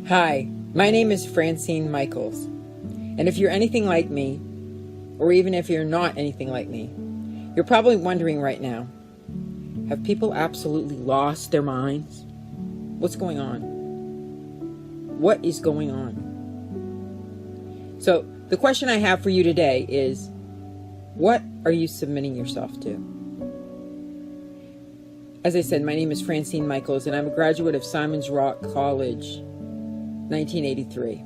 Hi, my name is Francine Michaels, and if you're anything like me, or even if you're not anything like me, you're probably wondering right now, have people absolutely lost their minds? What's going on? What is going on? So the question I have for you today is, what are you submitting yourself to? As I said, my name is Francine Michaels, and I'm a graduate of Simon's Rock College, 1983.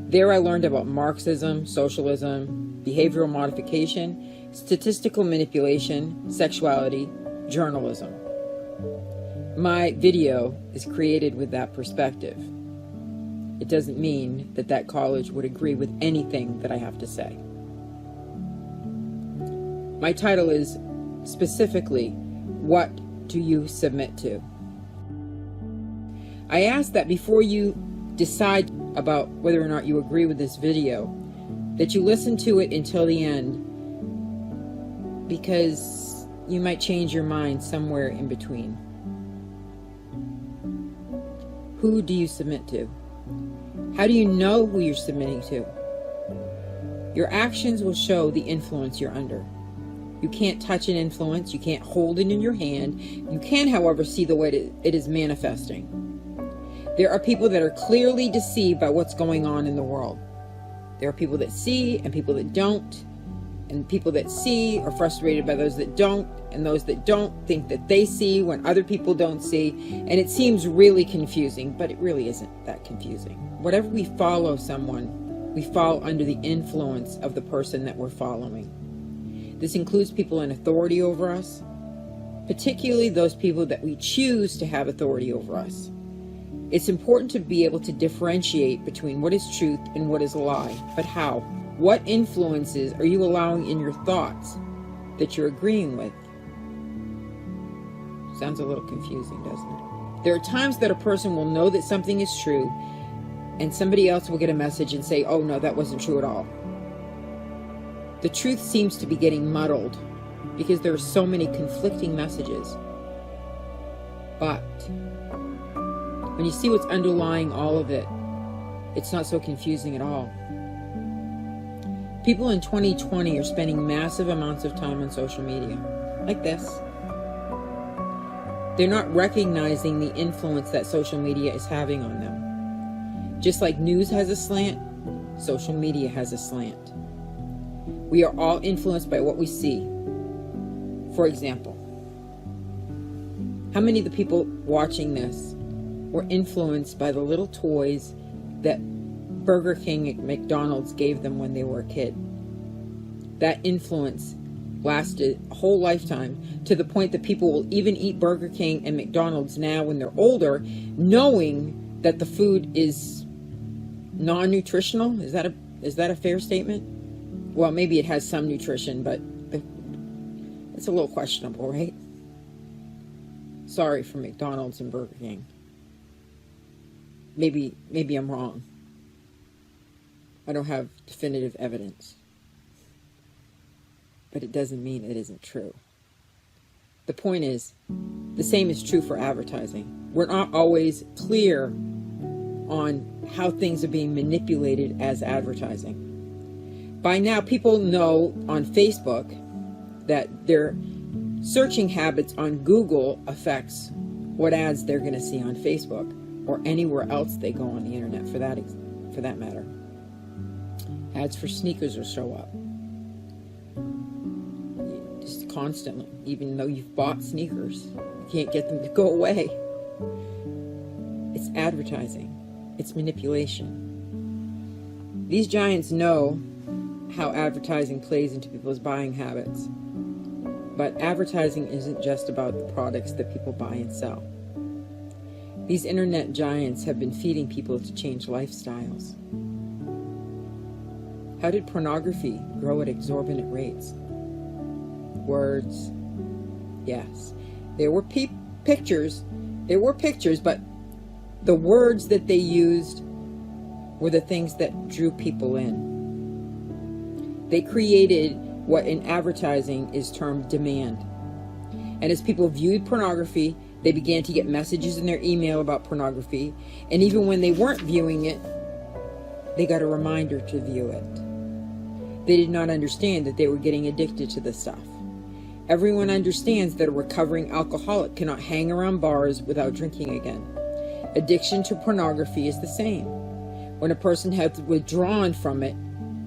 There I learned about Marxism, socialism, behavioral modification, statistical manipulation, sexuality, journalism. My video is created with that perspective. It doesn't mean that that college would agree with anything that I have to say. My title is specifically, what do you submit to? I ask that before you decide about whether or not you agree with this video, that you listen to it until the end, because you might change your mind somewhere in between. Who do you submit to? How do you know who you're submitting to? Your actions will show the influence you're under. You can't touch an influence. You can't hold it in your hand. You can, however, see the way it is manifesting. There are people that are clearly deceived by what's going on in the world. There are people that see and people that don't. And people that see are frustrated by those that don't. And those that don't think that they see when other people don't see. And it seems really confusing, but it really isn't that confusing. Whatever we follow someone, we fall under the influence of the person that we're following. This includes people in authority over us, particularly those people that we choose to have authority over us. It's important to be able to differentiate between what is truth and what is a lie. But how? What influences are you allowing in your thoughts that you're agreeing with? Sounds a little confusing, doesn't it? There are times that a person will know that something is true, and somebody else will get a message and say, oh no, that wasn't true at all. The truth seems to be getting muddled because there are so many conflicting messages. But when you see what's underlying all of it, it's not so confusing at all. People in 2020 are spending massive amounts of time on social media, like this. They're not recognizing the influence that social media is having on them. Just like news has a slant, social media has a slant. We are all influenced by what we see. For example, how many of the people watching this were influenced by the little toys that Burger King and McDonald's gave them when they were a kid? That influence lasted a whole lifetime, to the point that people will even eat Burger King and McDonald's now when they're older, knowing that the food is non-nutritional. Is that a fair statement? Well, maybe it has some nutrition, but it's a little questionable, right? Sorry for McDonald's and Burger King. Maybe I'm wrong. I don't have definitive evidence. But it doesn't mean it isn't true. The point is, the same is true for advertising. We're not always clear on how things are being manipulated as advertising. By now, people know on Facebook that their searching habits on Google affects what ads they're going to see on Facebook or anywhere else they go on the internet, for that matter. Ads for sneakers will show up just constantly, even though you've bought sneakers. You can't get them to go away. It's advertising. It's manipulation. These giants know how advertising plays into people's buying habits. But advertising isn't just about the products that people buy and sell. These internet giants have been feeding people to change lifestyles. How did pornography grow at exorbitant rates? Words. Yes. There were pictures, but the words that they used were the things that drew people in. They created what in advertising is termed demand. And as people viewed pornography, They began to get messages in their email about pornography, and even when they weren't viewing it, they got a reminder to view it. They did not understand that they were getting addicted to this stuff. Everyone understands that a recovering alcoholic cannot hang around bars without drinking again. Addiction to pornography is the same. When a person has withdrawn from it,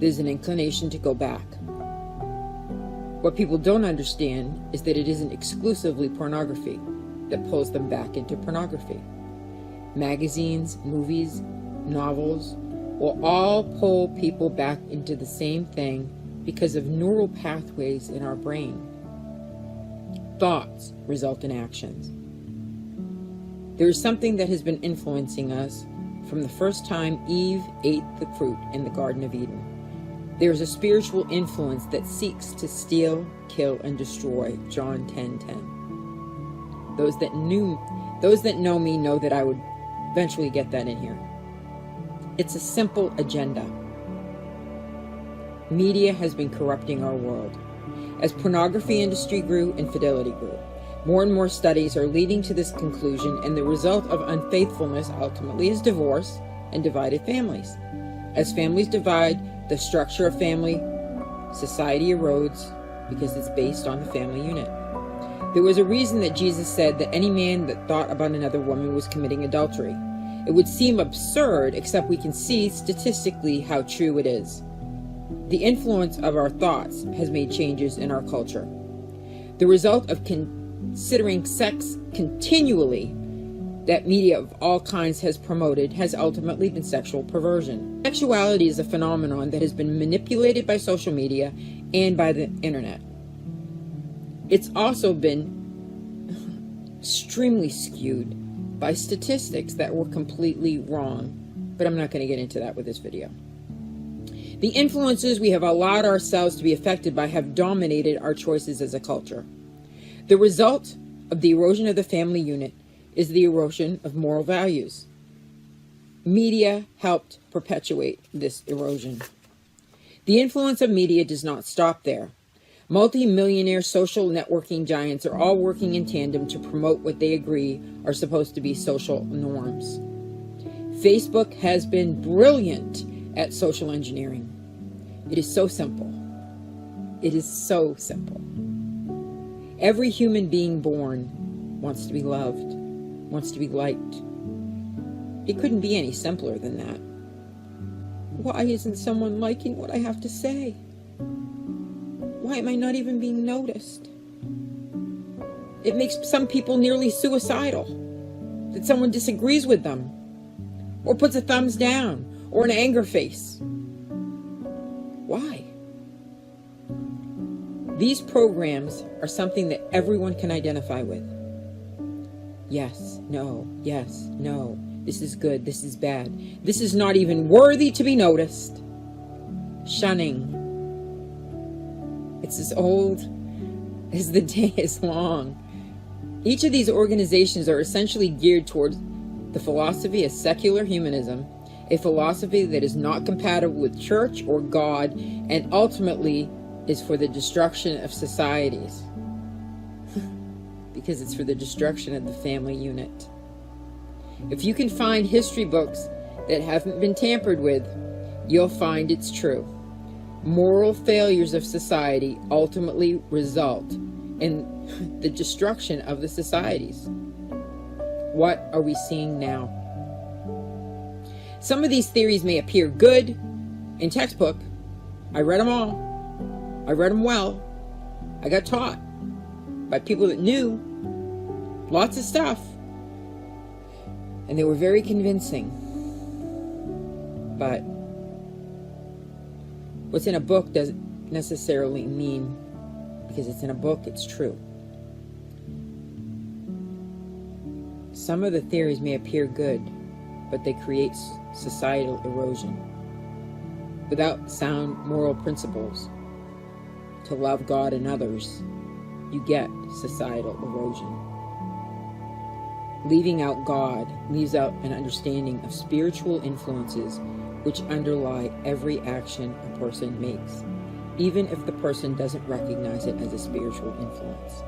there's an inclination to go back. What people don't understand is that it isn't exclusively pornography that pulls them back into pornography. Magazines, movies, novels will all pull people back into the same thing because of neural pathways in our brain. Thoughts result in actions. There is something that has been influencing us from the first time Eve ate the fruit in the Garden of Eden. There is a spiritual influence that seeks to steal, kill, and destroy. John 10:10. Those that know me know that I would eventually get that in here. It's a simple agenda. Media has been corrupting our world. As pornography industry grew, infidelity grew. More and more studies are leading to this conclusion, and the result of unfaithfulness ultimately is divorce and divided families. As families divide, the structure of family, society erodes because it's based on the family unit. There was a reason that Jesus said that any man that thought about another woman was committing adultery. It would seem absurd, except we can see statistically how true it is. The influence of our thoughts has made changes in our culture. The result of considering sex continually that media of all kinds has promoted has ultimately been sexual perversion. Sexuality is a phenomenon that has been manipulated by social media and by the internet. It's also been extremely skewed by statistics that were completely wrong, but I'm not going to get into that with this video. The influences we have allowed ourselves to be affected by have dominated our choices as a culture. The result of the erosion of the family unit is the erosion of moral values. Media helped perpetuate this erosion. The influence of media does not stop there. Multi-millionaire social networking giants are all working in tandem to promote what they agree are supposed to be social norms. Facebook has been brilliant at social engineering. It is so simple. It is so simple. Every human being born wants to be loved, wants to be liked. It couldn't be any simpler than that. Why isn't someone liking what I have to say? Why am I not even being noticed? It makes some people nearly suicidal that someone disagrees with them, or puts a thumbs down, or an anger face. Why? These programs are something that everyone can identify with. Yes, no, this is good, this is bad. This is not even worthy to be noticed. Shunning. It's as old as the day is long. Each of these organizations are essentially geared towards the philosophy of secular humanism, a philosophy that is not compatible with church or God, and ultimately is for the destruction of societies. Because it's for the destruction of the family unit. If you can find history books that haven't been tampered with, you'll find it's true. Moral failures of society ultimately result in the destruction of the societies. What are we seeing now? Some of these theories may appear good in textbook. I read them all. I read them well. I got taught by people that knew lots of stuff. And they were very convincing. But what's in a book doesn't necessarily mean because it's in a book, it's true. Some of the theories may appear good, but they create societal erosion. Without sound moral principles to love God and others, you get societal erosion. Leaving out God leaves out an understanding of spiritual influences which underlie every action a person makes, even if the person doesn't recognize it as a spiritual influence.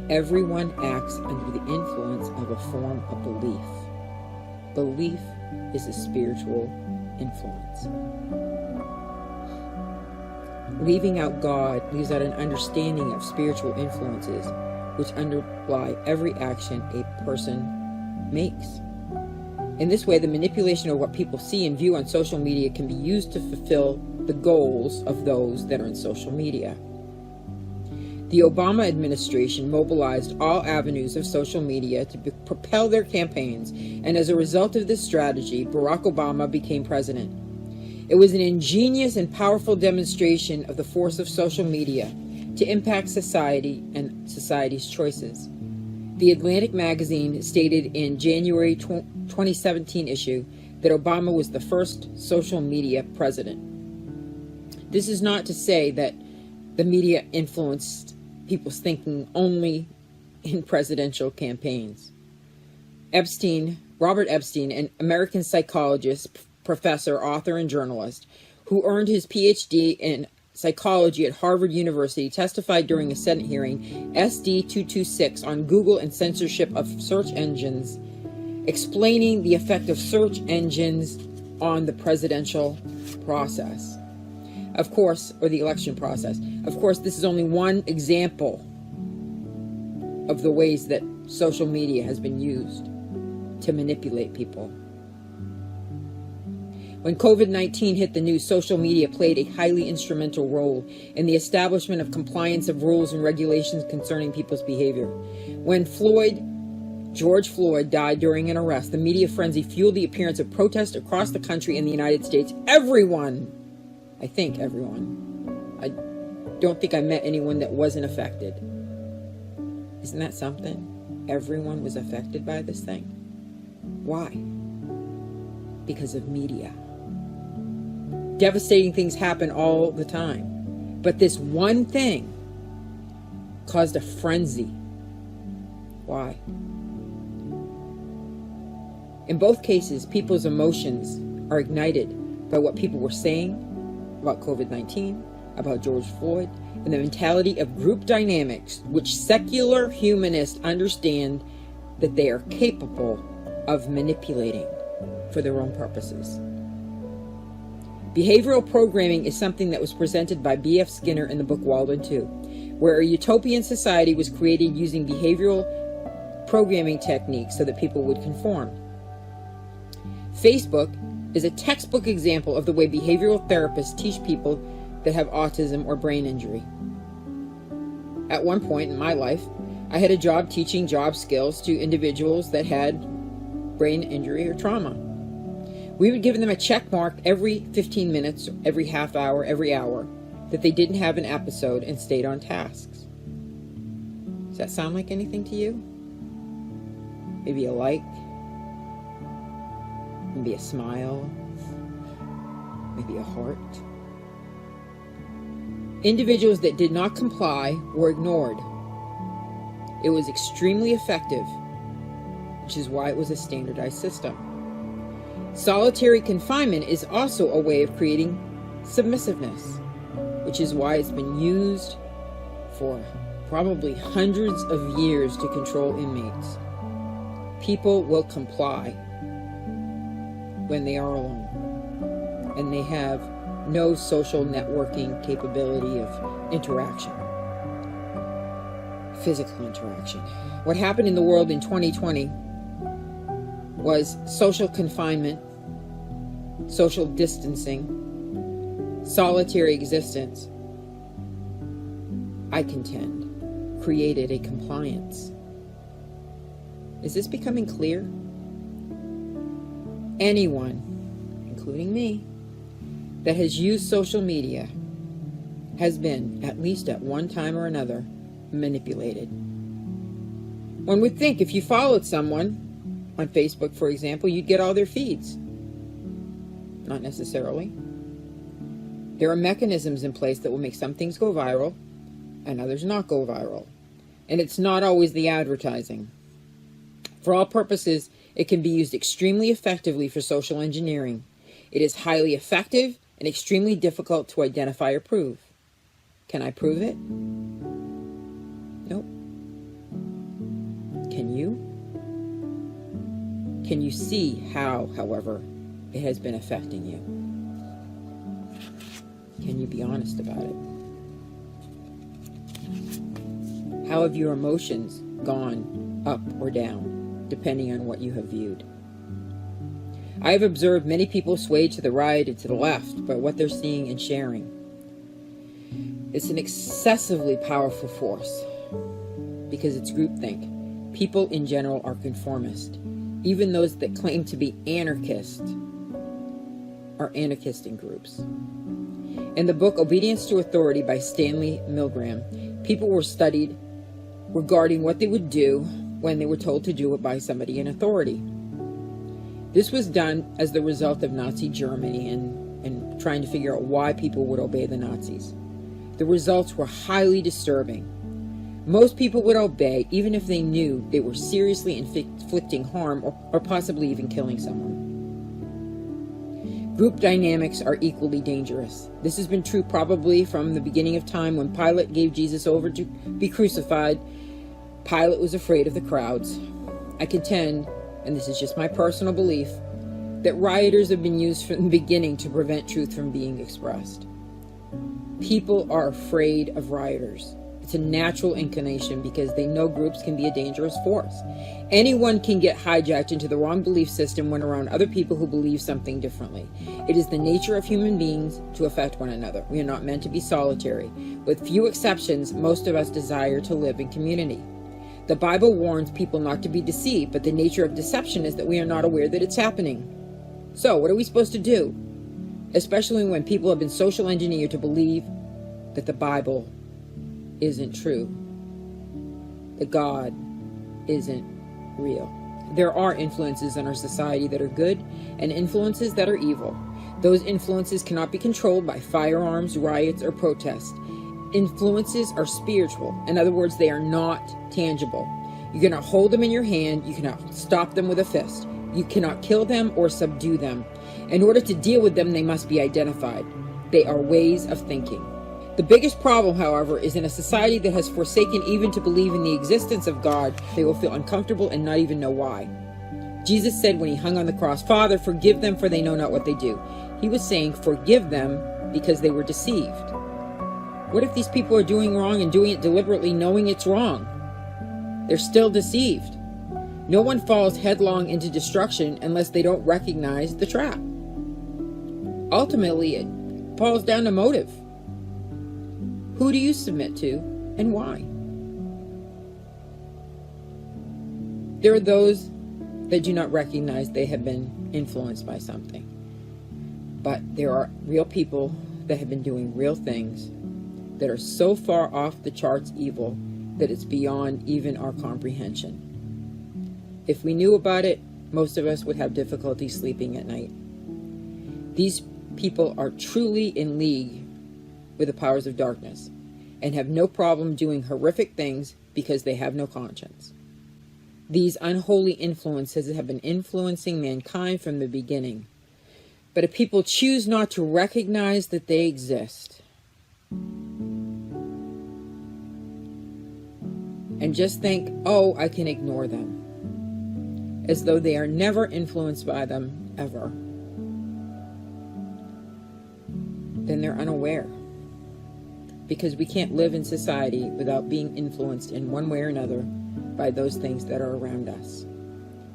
Everyone acts under the influence of a form of belief. Belief is a spiritual influence. Leaving out God leaves out an understanding of spiritual influences which underlie every action a person makes. In this way, the manipulation of what people see and view on social media can be used to fulfill the goals of those that are in social media. The Obama administration mobilized all avenues of social media to propel their campaigns, and as a result of this strategy, Barack Obama became president. It was an ingenious and powerful demonstration of the force of social media to impact society and society's choices. The Atlantic magazine stated in January 2017 issue that Obama was the first social media president. This is not to say that the media influenced people's thinking only in presidential campaigns. Robert Epstein, an American psychologist, professor, author, and journalist, who earned his PhD in psychology at Harvard University, testified during a Senate hearing SD 226 on Google and censorship of search engines, explaining the effect of search engines on the presidential process. Of course, or the election process. Of course, this is only one example of the ways that social media has been used to manipulate people. When COVID-19 hit the news, social media played a highly instrumental role in the establishment of compliance of rules and regulations concerning people's behavior. When George Floyd died during an arrest, the media frenzy fueled the appearance of protests across the country and the United States. Everyone, I don't think I met anyone that wasn't affected. Isn't that something? Everyone was affected by this thing. Why? Because of media. Devastating things happen all the time. But this one thing caused a frenzy. Why? In both cases, people's emotions are ignited by what people were saying about COVID-19, about George Floyd, and the mentality of group dynamics, which secular humanists understand that they are capable of manipulating for their own purposes. Behavioral programming is something that was presented by B.F. Skinner in the book Walden 2, where a utopian society was created using behavioral programming techniques so that people would conform. Facebook is a textbook example of the way behavioral therapists teach people that have autism or brain injury. At one point in my life, I had a job teaching job skills to individuals that had brain injury or trauma. We would give them a check mark every 15 minutes, every half hour, every hour, that they didn't have an episode and stayed on tasks. Does that sound like anything to you? Maybe a like, maybe a smile, maybe a heart. Individuals that did not comply were ignored. It was extremely effective, which is why it was a standardized system. Solitary confinement is also a way of creating submissiveness, which is why it's been used for probably hundreds of years to control inmates. People will comply when they are alone, and they have no social networking capability of interaction, physical interaction. What happened in the world in 2020 was social confinement, social distancing, solitary existence, I contend, created a compliance. Is this becoming clear? Anyone, including me, that has used social media has been, at least at one time or another, manipulated. One would think if you followed someone on Facebook, for example, you'd get all their feeds. Not necessarily. There are mechanisms in place that will make some things go viral and others not go viral. And it's not always the advertising. For all purposes, it can be used extremely effectively for social engineering. It is highly effective and extremely difficult to identify or prove. Can I prove it? Nope. Can you? Can you see how, however, it has been affecting you? Can you be honest about it? How have your emotions gone up or down, depending on what you have viewed? I have observed many people sway to the right and to the left by what they're seeing and sharing. It's an excessively powerful force because it's groupthink. People in general are conformist. Even those that claim to be anarchist are anarchist in groups. In the book Obedience to Authority by Stanley Milgram, people were studied regarding what they would do when they were told to do it by somebody in authority. This was done as the result of Nazi Germany and trying to figure out why people would obey the Nazis. The results were highly disturbing. Most people would obey even if they knew they were seriously inflicting harm or possibly even killing someone. Group dynamics are equally dangerous. This has been true probably from the beginning of time when Pilate gave Jesus over to be crucified. Pilate was afraid of the crowds. I contend, and this is just my personal belief, that rioters have been used from the beginning to prevent truth from being expressed. People are afraid of rioters. It's a natural inclination because they know groups can be a dangerous force. Anyone can get hijacked into the wrong belief system when around other people who believe something differently. It is the nature of human beings to affect one another. We are not meant to be solitary. With few exceptions, most of us desire to live in community. The Bible warns people not to be deceived, but the nature of deception is that we are not aware that it's happening. So, what are we supposed to do? Especially when people have been social engineered to believe that the Bible isn't true, that God isn't real. There are influences in our society that are good and influences that are evil. Those influences cannot be controlled by firearms, riots, or protests. Influences are spiritual. In other words, they are not tangible. You cannot hold them in your hand. You cannot stop them with a fist. You cannot kill them or subdue them. In order to deal with them, they must be identified. They are ways of thinking. The biggest problem, however, is in a society that has forsaken even to believe in the existence of God. They will feel uncomfortable and not even know why. Jesus said when he hung on the cross, "Father, forgive them, for they know not what they do." He was saying, forgive them because they were deceived. What if these people are doing wrong and doing it deliberately, knowing it's wrong? They're still deceived. No one falls headlong into destruction unless they don't recognize the trap. Ultimately, it boils down to motive. Who do you submit to and why? There are those that do not recognize they have been influenced by something. But there are real people that have been doing real things that are so far off the charts evil that it's beyond even our comprehension. If we knew about it, most of us would have difficulty sleeping at night. These people are truly in league with the powers of darkness and have no problem doing horrific things because they have no conscience. These unholy influences have been influencing mankind from the beginning. But if people choose not to recognize that they exist and just think, oh, I can ignore them, as though they are never influenced by them ever, then they're unaware. Because we can't live in society without being influenced in one way or another by those things that are around us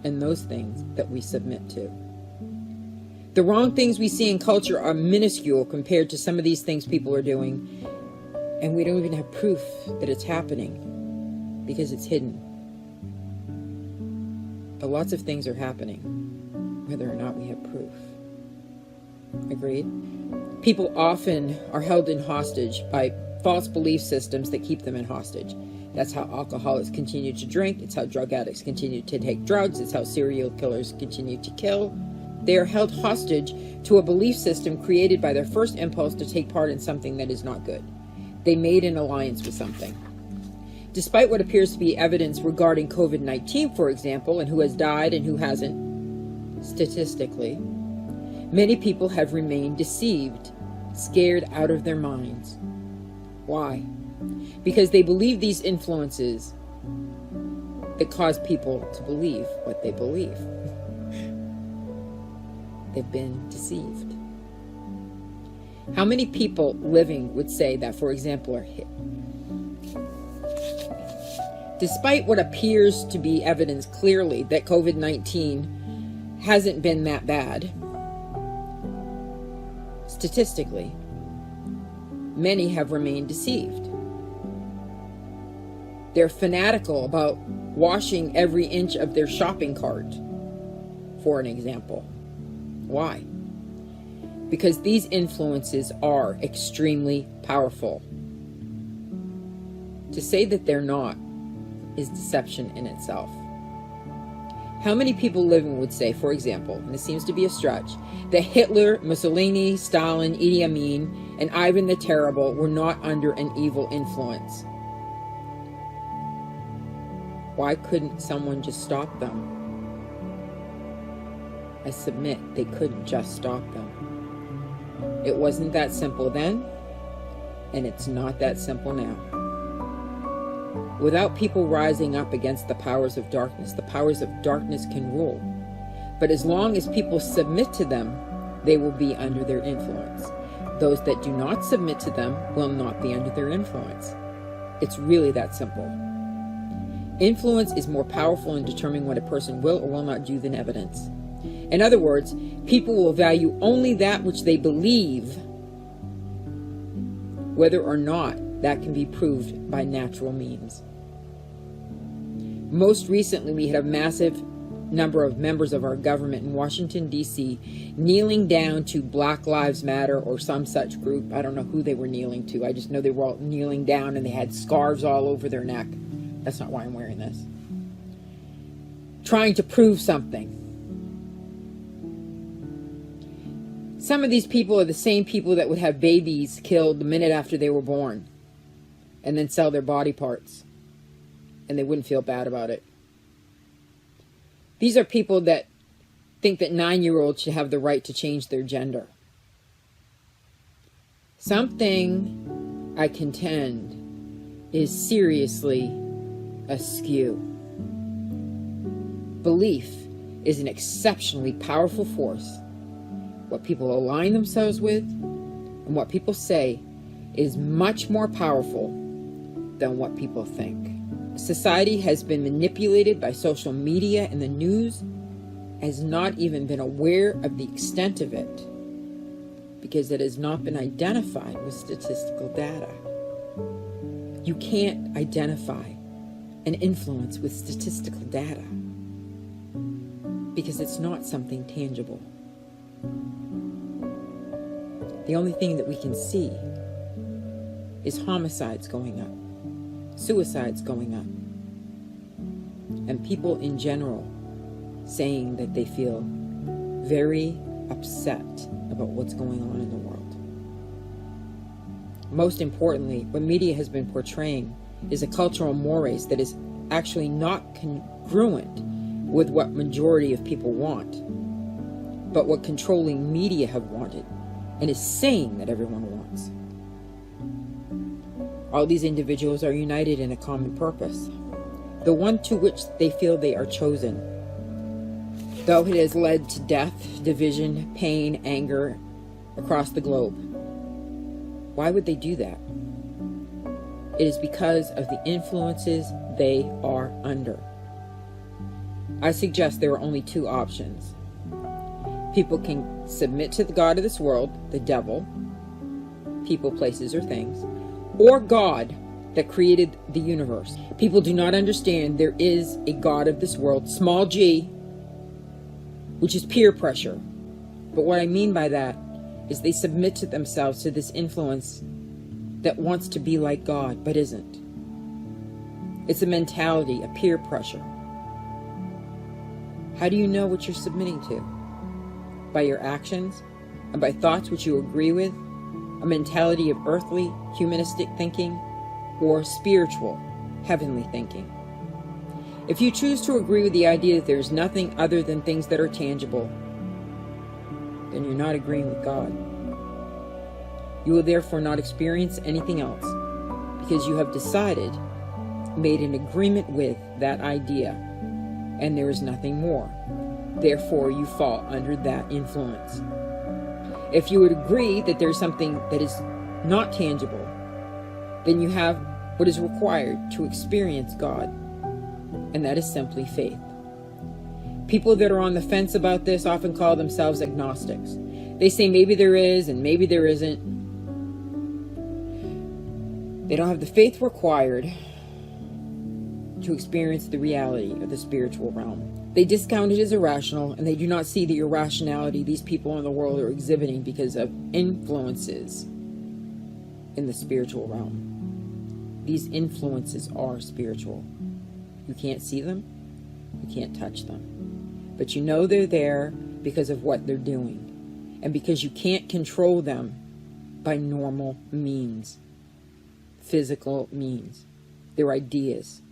and those things that we submit to. The wrong things we see in culture are minuscule compared to some of these things people are doing, and we don't even have proof that it's happening because it's hidden. But lots of things are happening, whether or not we have proof. Agreed? People often are held in hostage by false belief systems that keep them in hostage. That's how alcoholics continue to drink. It's how drug addicts continue to take drugs. It's how serial killers continue to kill. They are held hostage to a belief system created by their first impulse to take part in something that is not good. They made an alliance with something. Despite what appears to be evidence regarding COVID-19, for example, and who has died and who hasn't, statistically, many people have remained deceived, scared out of their minds. Why? Because they believe these influences that cause people to believe what they believe. They've been deceived. How many people living would say that, for example, are hit? Despite what appears to be evidence clearly that COVID-19 hasn't been that bad, statistically, many have remained deceived. They're fanatical about washing every inch of their shopping cart, for an example. Why? Because these influences are extremely powerful. To say that they're not is deception in itself. How many people living would say, for example, and this seems to be a stretch, that Hitler, Mussolini, Stalin, Idi Amin, and Ivan the Terrible were not under an evil influence? Why couldn't someone just stop them? I submit they couldn't just stop them. It wasn't that simple then, and it's not that simple now. Without people rising up against the powers of darkness can rule. But as long as people submit to them, they will be under their influence. Those that do not submit to them will not be under their influence. It's really that simple. Influence is more powerful in determining what a person will or will not do than evidence. In other words, people will value only that which they believe, whether or not that can be proved by natural means. Most recently, we had a massive number of members of our government in Washington, D.C. kneeling down to Black Lives Matter or some such group. I don't know who they were kneeling to. I just know they were all kneeling down and they had scarves all over their neck. That's not why I'm wearing this. Trying to prove something. Some of these people are the same people that would have babies killed the minute after they were born and then sell their body parts, and they wouldn't feel bad about it. These are people that think that 9-year-olds should have the right to change their gender. Something, I contend, is seriously askew. Belief is an exceptionally powerful force. What people align themselves with and what people say is much more powerful than what people think. Society has been manipulated by social media and the news, has not even been aware of the extent of it because it has not been identified with statistical data. You can't identify an influence with statistical data because it's not something tangible. The only thing that we can see is homicides going up, suicides going up, and people in general saying that they feel very upset about what's going on in the world. Most importantly, what media has been portraying is a cultural mores that is actually not congruent with what majority of people want, but what controlling media have wanted and is saying that everyone wants. All these individuals are united in a common purpose, the one to which they feel they are chosen. Though it has led to death, division, pain, anger across the globe. Why would they do that? It is because of the influences they are under. I suggest there are only two options. People can submit to the God of this world, the devil, people, places, or things, or God that created the universe. People do not understand there is a God of this world, small g, which is peer pressure. But what I mean by that is they submit to themselves to this influence that wants to be like God, but isn't. It's a mentality, a peer pressure. How do you know what you're submitting to? By your actions and by thoughts which you agree with, a mentality of earthly, humanistic thinking, or spiritual, heavenly thinking. If you choose to agree with the idea that there is nothing other than things that are tangible, then you're not agreeing with God. You will therefore not experience anything else because you have decided made an agreement with that idea, and there is nothing more. Therefore, you fall under that influence. If you would agree that there's something that is not tangible, then you have what is required to experience God, and that is simply faith. People that are on the fence about this often call themselves agnostics. They say maybe there is and maybe there isn't. They don't have the faith required to experience the reality of the spiritual realm. They discount it as irrational, and they do not see the irrationality these people in the world are exhibiting because of influences in the spiritual realm. These influences are spiritual. You can't see them, you can't touch them, but you know they're there because of what they're doing, and because you can't control them by normal means, physical means. They're ideas.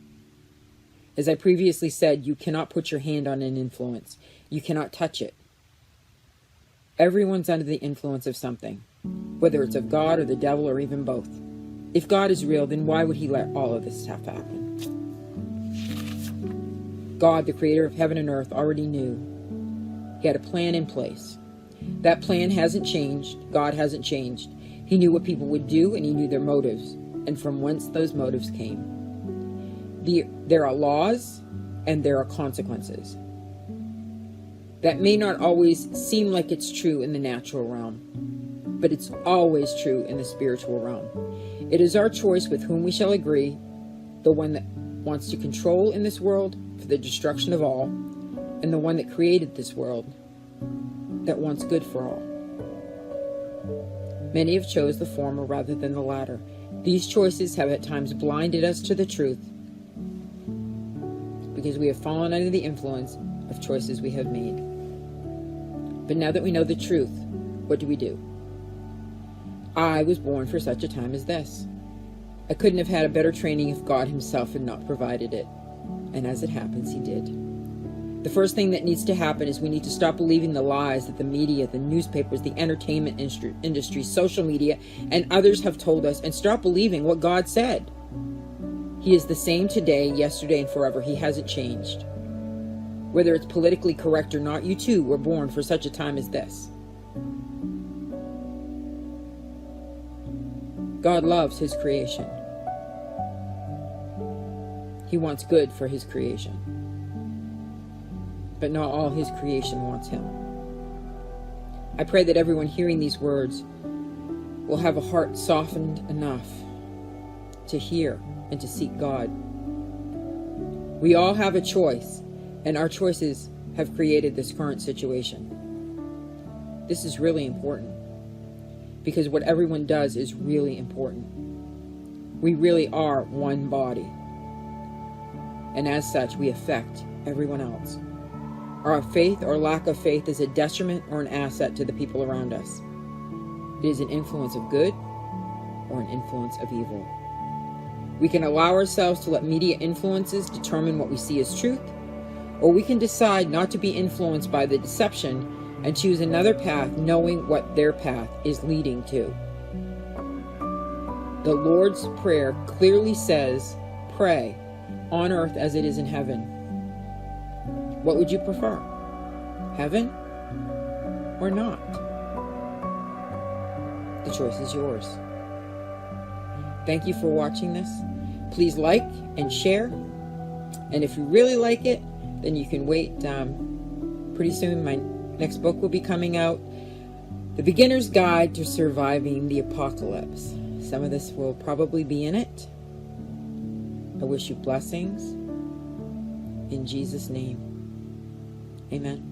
As I previously said, you cannot put your hand on an influence. You cannot touch it. Everyone's under the influence of something, whether it's of God or the devil or even both. If God is real, then why would he let all of this stuff happen? God, the creator of heaven and earth, already knew. He had a plan in place. That plan hasn't changed. God hasn't changed. He knew what people would do, and he knew their motives, and from whence those motives came. There are laws and there are consequences. That may not always seem like it's true in the natural realm, but it's always true in the spiritual realm. It is our choice with whom we shall agree, the one that wants to control in this world for the destruction of all, and the one that created this world that wants good for all. Many have chose the former rather than the latter. These choices have at times blinded us to the truth, because we have fallen under the influence of choices we have made. But now that we know the truth, what do? I was born for such a time as this. I couldn't have had a better training if God himself had not provided it. And as it happens, he did. The first thing that needs to happen is we need to stop believing the lies that the media, the newspapers, the entertainment industry, social media, and others have told us, and start believing what God said. He is the same today, yesterday, and forever. He hasn't changed. Whether it's politically correct or not, you too were born for such a time as this. God loves his creation. He wants good for his creation. But not all his creation wants him. I pray that everyone hearing these words will have a heart softened enough to hear and to seek God. We all have a choice, and our choices have created this current situation. This is really important, because what everyone does is really important. We really are one body, and as such, we affect everyone else. Our faith or lack of faith is a detriment or an asset to the people around us. It is an influence of good or an influence of evil. We can allow ourselves to let media influences determine what we see as truth, or we can decide not to be influenced by the deception and choose another path, knowing what their path is leading to. The Lord's Prayer clearly says, pray on earth as it is in heaven. What would you prefer? Heaven or not? The choice is yours. Thank you for watching this. Please like and share. And if you really like it, then you can wait. Pretty soon my next book will be coming out. The Beginner's Guide to Surviving the Apocalypse. Some of this will probably be in it. I wish you blessings. In Jesus' name. Amen.